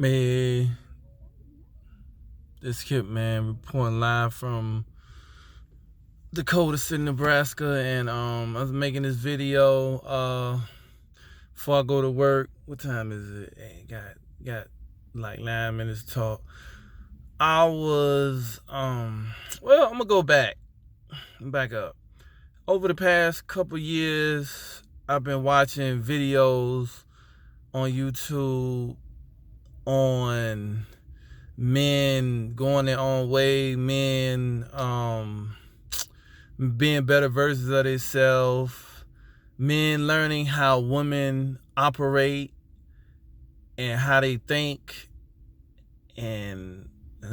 Man, this Kip, man, reporting live from Dakota City, Nebraska, and I was making this video before I go to work. What time is it? Hey, got like 9 minutes to talk. I was well, I'm gonna go back up. Over the past couple years, I've been watching videos on YouTube on men going their own way, men being better versions of themselves, men learning how women operate and how they think, and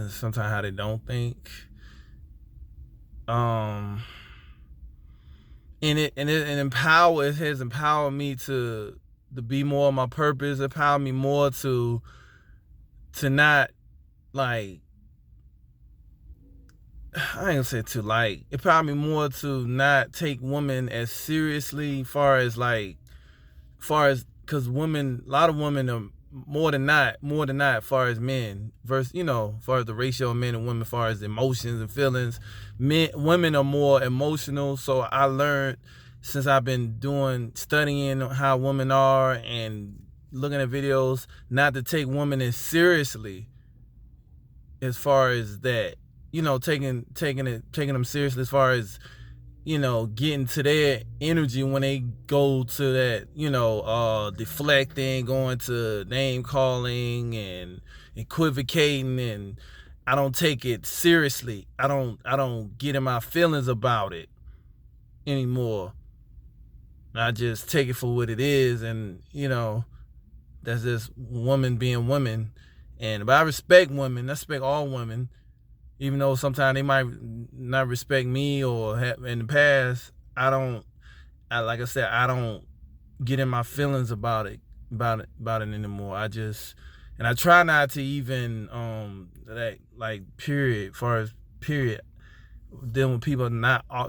sometimes how they don't think. It has empowered me to be more of my purpose, empowered me more to not like, I ain't gonna say too light. It empowered me more to not take women as seriously, because women, a lot of women are more than not, as far as men, versus, as far as the ratio of men and women, as far as emotions and feelings. Women are more emotional. So I learned, since I've been studying how women are and looking at videos, not to take women as seriously as far as that. Taking them seriously as far as, getting to their energy when they go to that, deflecting, going to name calling and equivocating, and I don't take it seriously. I don't get in my feelings about it anymore. I just take it for what it is, and that's just woman being woman. But I respect women. I respect all women, even though sometimes they might not respect me, or in the past. Like I said, I don't get in my feelings about it anymore. And I try not to even period, far as period, dealing with people,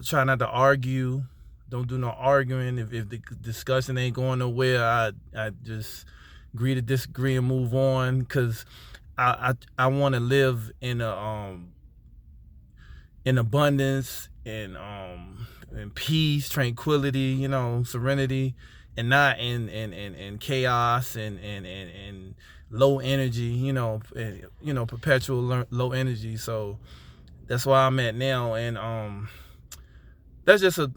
try not to argue. Don't do no arguing. If the discussion ain't going nowhere, I just agree to disagree and move on, because I want to live in abundance, and in peace, tranquility, serenity, and not in chaos and low energy, perpetual low energy. So that's where I'm at now, and that's just to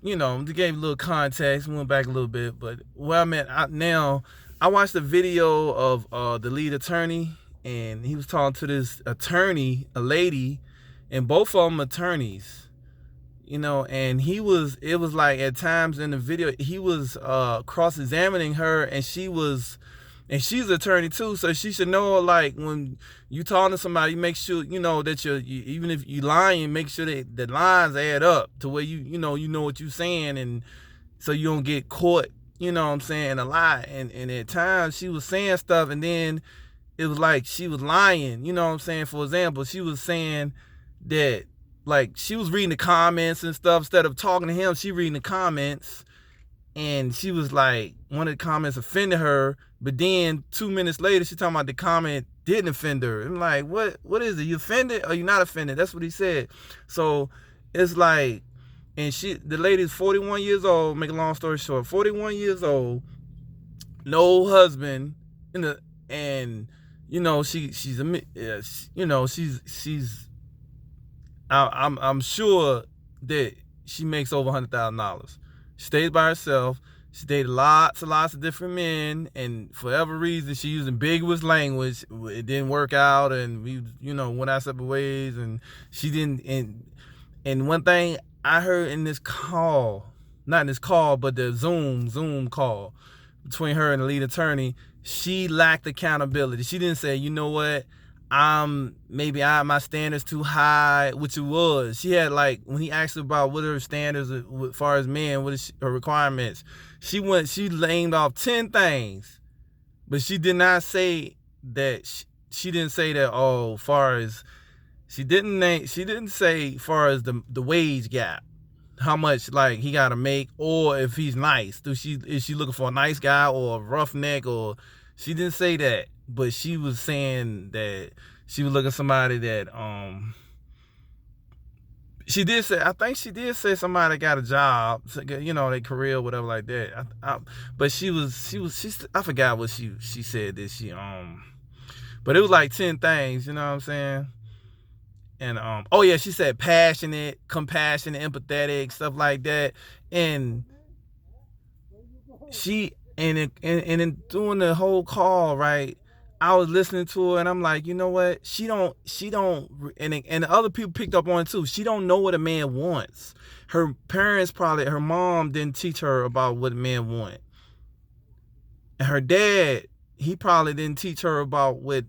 give a little context. We went back a little bit, but where I'm at now, I watched a video of the lead attorney, and he was talking to this attorney, a lady, and both of them attorneys, and it was like, at times in the video, he was cross-examining her, and she's an attorney too, so she should know, like, when you talking to somebody, make sure that even if you lying, make sure that the lines add up to where you know what you're saying, and so you don't get caught, what I'm saying, in a lie. And at times she was saying stuff, and then it was like she was lying, what I'm saying. For example, she was saying that, like, she was reading the comments and stuff. Instead of talking to him, she reading the comments, and she was like, one of the comments offended her, but then 2 minutes later, she talking about the comment didn't offend her. I'm like, what is it? You offended or you not offended? That's what he said. So it's like, and the lady's 41 years old, make a long story short, 41 years old, no husband, and I'm sure that she makes over $100,000. She stays by herself. She dated lots and lots of different men, and for whatever reason, she used ambiguous language. It didn't work out, and we, went our separate ways, and she didn't. And one thing I heard in this call, not in this call, but the Zoom call between her and the lead attorney, she lacked accountability. She didn't say, you know what, maybe my standards too high, which it was. She had, like, when he asked her about what are her standards as far as men, what is her requirements, she named off 10 things, but she did not say that. She didn't say that. Oh, far as she didn't say far as the wage gap, how much, like, he gotta make, or if he's nice. Is she looking for a nice guy or a roughneck, or She didn't say that, but she was saying that she was looking at somebody that she did say, I think she did say somebody got a job, you know, their career or whatever like that. But she I forgot what she said that but it was like 10 things, you know what I'm saying? And oh yeah, she said passionate, compassionate, empathetic, stuff like that. And she and in doing the whole call, right? I was listening to her and I'm like, you know what? She don't, and other people picked up on it too. She don't know what a man wants. Her parents her mom didn't teach her about what a man want. And her dad, he probably didn't teach her about what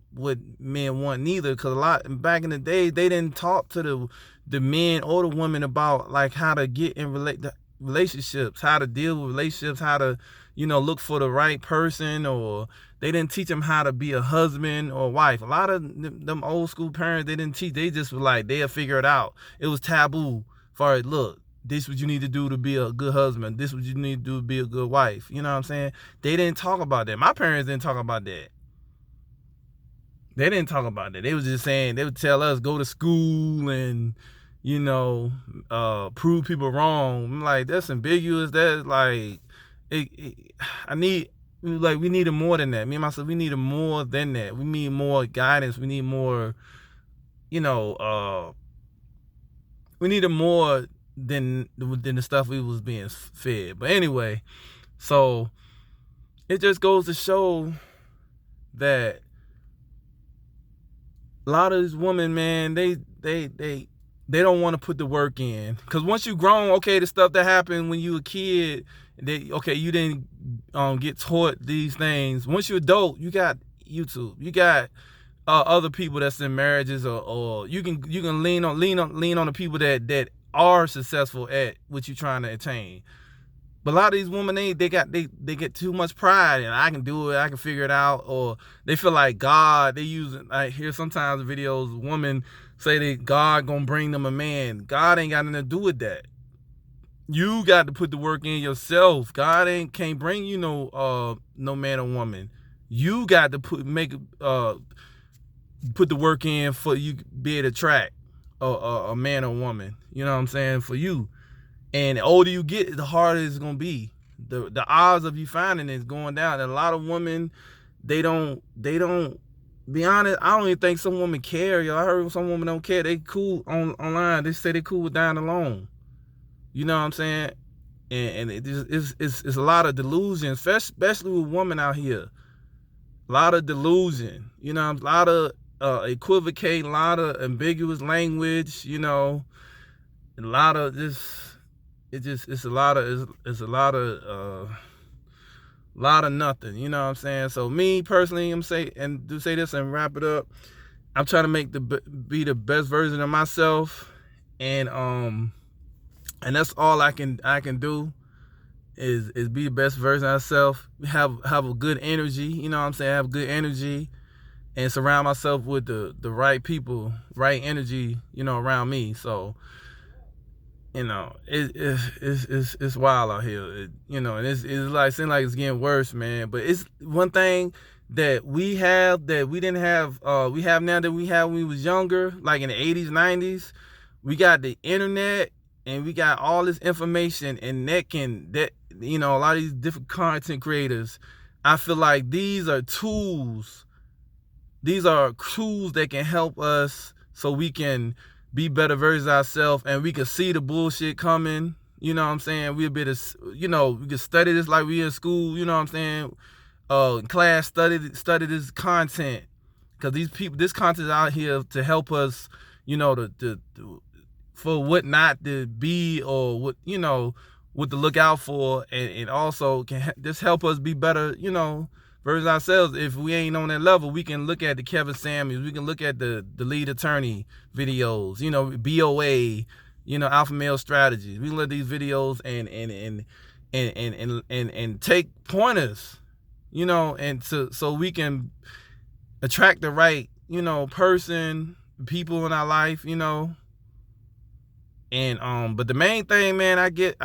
men want neither. Cause back in the day, they didn't talk to the men or the women about like how to get in relationships, how to deal with relationships, how to, you know, look for the right person, or they didn't teach them how to be a husband or wife. A lot of them old school parents, they didn't teach. They just were like, they'll figure it out. It was taboo. Far as, look, this what you need to do to be a good husband. This what you need to do to be a good wife. You know what I'm saying? They didn't talk about that. My parents didn't talk about that. They didn't talk about that. They was just saying, they would tell us, go to school and, you know, prove people wrong. I'm like, that's ambiguous. That's like, we needed more than that. Me and myself, we needed more than that. We need more guidance. We need more, you know, we needed more than the stuff we was being fed. But anyway, so it just goes to show that a lot of these women, man, they don't want to put the work in. Because once you grown, okay, the stuff that happened when you a kid, you didn't get taught these things. Once you're adult, you got YouTube, you got other people that's in marriages, or you can lean on the people that are successful at what you're trying to attain. But a lot of these women, they get too much pride, and I can do it, I can figure it out, or they feel like God. They use, I hear sometimes videos, women say that God gonna bring them a man. God ain't got nothing to do with that. You got to put the work in yourself. God can't bring you no man or woman. You got to put the work in for you to be able to attract a man or woman. You know what I'm saying? For you. And the older you get, the harder it's gonna be. The odds of you finding it is going down. And a lot of women, they don't be honest. I don't even think some women care. Yo, I heard some women don't care. They cool online. They say they cool with dying alone. You know what I'm saying? And it's a lot of delusion, especially with women out here. A lot of delusion. You know, a lot of equivocating, a lot of ambiguous language. You know, a lot of this. It's a lot of nothing, you know what I'm saying? So me personally, I'm say this and wrap it up. I'm trying to be the best version of myself, and that's all I can do is be the best version of myself. Have a good energy, you know what I'm saying? Have good energy, and surround myself with the right people, right energy, you know, around me. So, you know, it's wild out here, you know, and it's like, seems like it's getting worse, man. But it's one thing that we have that we didn't have, we have now that we had when we was younger, like in the 80s, 90s. We got the internet, and we got all this information, and that you know, a lot of these different content creators, I feel like these are tools that can help us so we can be better versions of ourselves, and we can see the bullshit coming. You know what I'm saying? We can study this like we in school, you know what I'm saying? In class, study this content, because this content is out here to help us, you know, for what not to be, or what, you know, what to look out for, and also can just help us be better, you know, versus ourselves. If we ain't on that level, we can look at the Kevin Samuels, we can look at the lead attorney videos, you know, BOA, you know, alpha male strategies. We can look at these videos and take pointers, you know, and so we can attract the right, you know, people in our life, you know. And but the main thing, man, I get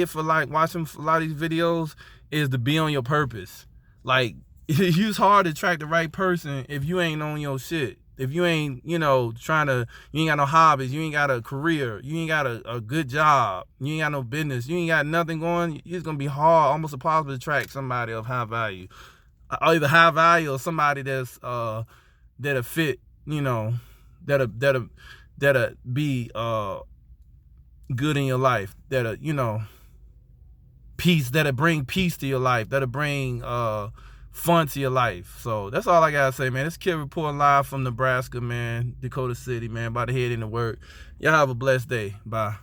for like watching a lot of these videos is to be on your purpose. Like, it's hard to attract the right person if you ain't on your shit. If you ain't, you ain't got no hobbies, you ain't got a career, you ain't got a good job, you ain't got no business, you ain't got nothing going, it's gonna be hard, almost impossible to attract somebody of high value. Either high value or somebody that's that'll fit, that'll be good in your life, that'll, peace, that'll bring peace to your life, that'll bring fun to your life. So that's all I gotta say, man. This kid reporting live from Nebraska, man, Dakota City, man, about to head into work. Y'all have a blessed day. Bye.